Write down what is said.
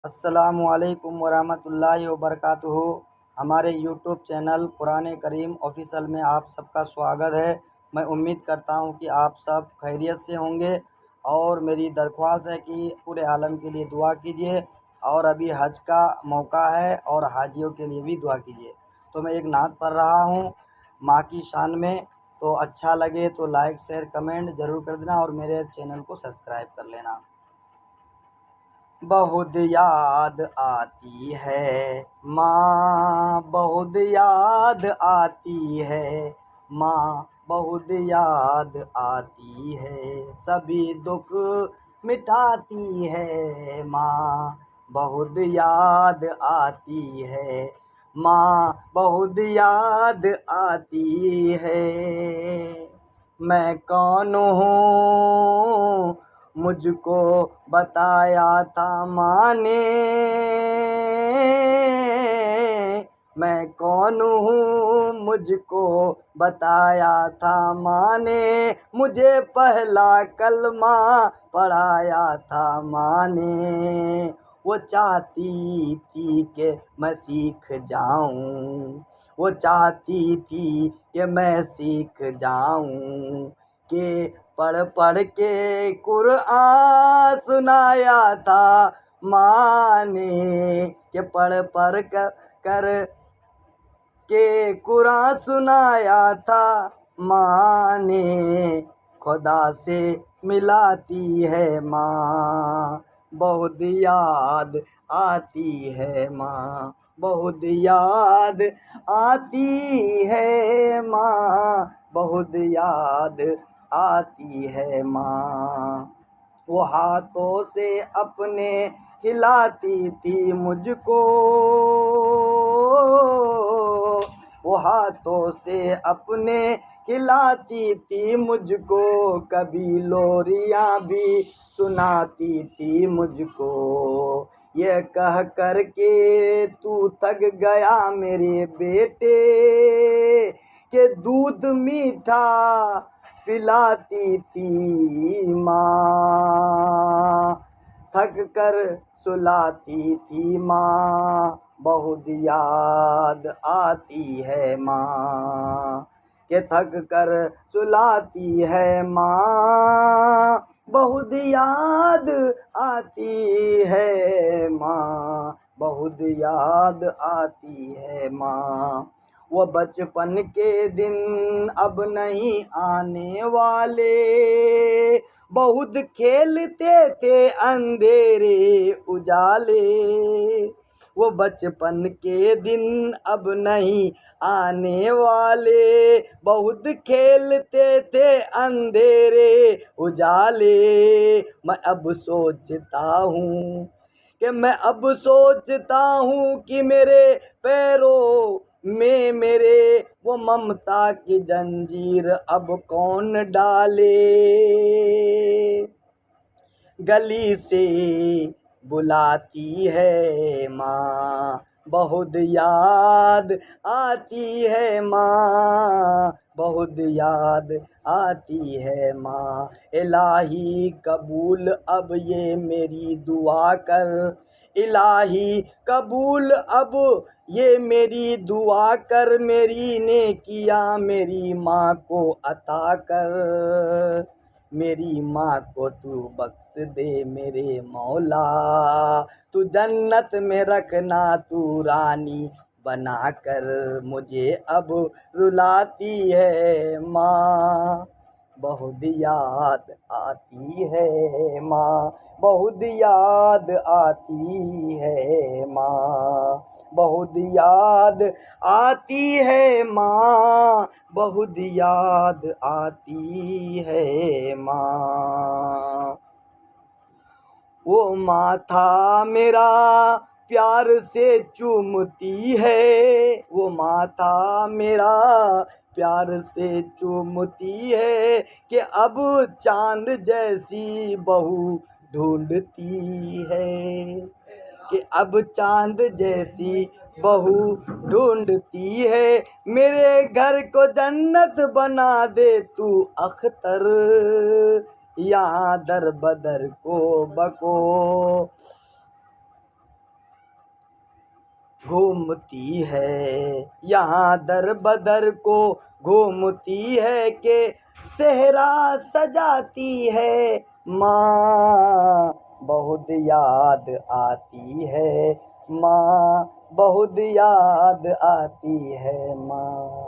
अस्सलामुअलैकुम वरहमतुल्लाहि वबरकातुहू। हमारे यूट्यूब चैनल कुरान करीम ऑफिशियल में आप सबका स्वागत है। मैं उम्मीद करता हूं कि आप सब खैरियत से होंगे और मेरी दरख्वास्त है कि पूरे आलम के लिए दुआ कीजिए और अभी हज का मौका है और हाजियों के लिए भी दुआ कीजिए। तो मैं एक नात पढ़ रहा हूं माँ की शान में। तो अच्छा लगे तो लाइक शेयर कमेंट ज़रूर कर देना और मेरे चैनल को सब्सक्राइब कर लेना। बहुत याद आती है माँ, बहुत याद आती है माँ, बहुत याद आती है, सभी दुख मिटाती है माँ, बहुत याद आती है माँ, बहुत याद आती है। मैं कौन हूँ मुझको बताया था माँ ने, मैं कौन हूँ मुझको बताया था माँ ने, मुझे पहला कलमा पढ़ाया था माँ ने। वो चाहती थी कि मैं सीख जाऊँ, वो चाहती थी कि मैं सीख जाऊँ, कि पढ़ पढ़ के कुरआन सुनाया था माँ ने, कि पढ़ पढ़ कर के कुरान सुनाया था माँ ने। खुदा से मिलाती है माँ, बहुत याद आती है माँ, बहुत याद आती है माँ, बहुत याद आती है माँ। वो हाथों से अपने खिलाती थी मुझको, वो हाथों से अपने खिलाती थी मुझको, कभी लोरियां भी सुनाती थी मुझको। ये कह कर के तू थक गया मेरे बेटे, के दूध मीठा पिलाती थी माँ, थक कर सुलाती थी माँ, बहुत याद आती है माँ, के थक कर सुलाती है माँ, बहुत याद आती है माँ, बहुत याद आती है माँ। वो बचपन के दिन अब नहीं आने वाले, बहुत खेलते थे अंधेरे उजाले। वो बचपन के दिन अब नहीं आने वाले, बहुत खेलते थे अंधेरे उजाले। मैं अब सोचता हूँ कि मैं अब सोचता हूँ कि मेरे पैरों में मेरे वो ममता की जंजीर अब कौन डाले। गली से बुलाती है माँ, बहुत याद आती है माँ, बहुत याद आती है माँ। इलाही कबूल अब ये मेरी दुआ कर, इलाही कबूल अब ये मेरी दुआ कर, मेरी नेकियां मेरी माँ को अता कर, मेरी माँ को तू बख्श दे मेरे मौला, तू जन्नत में रखना तू रानी बना कर, मुझे अब रुलाती है माँ, बहुत याद आती है माँ, बहुत याद आती है माँ, बहुत याद आती है माँ, बहुत याद आती है माँ। वो माथा मेरा प्यार से चूमती है, वो माथा मेरा प्यार से चूमती है, कि अब चांद जैसी बहू ढूंढती है, कि अब चांद जैसी बहू ढूंढती है, मेरे घर को जन्नत बना दे तू अख्तर, यहाँ दर बदर को बको घूमती है, यहाँ दर बदर को घूमती है के सेहरा सजाती है माँ, बहुत याद आती है माँ, बहुत याद आती है माँ।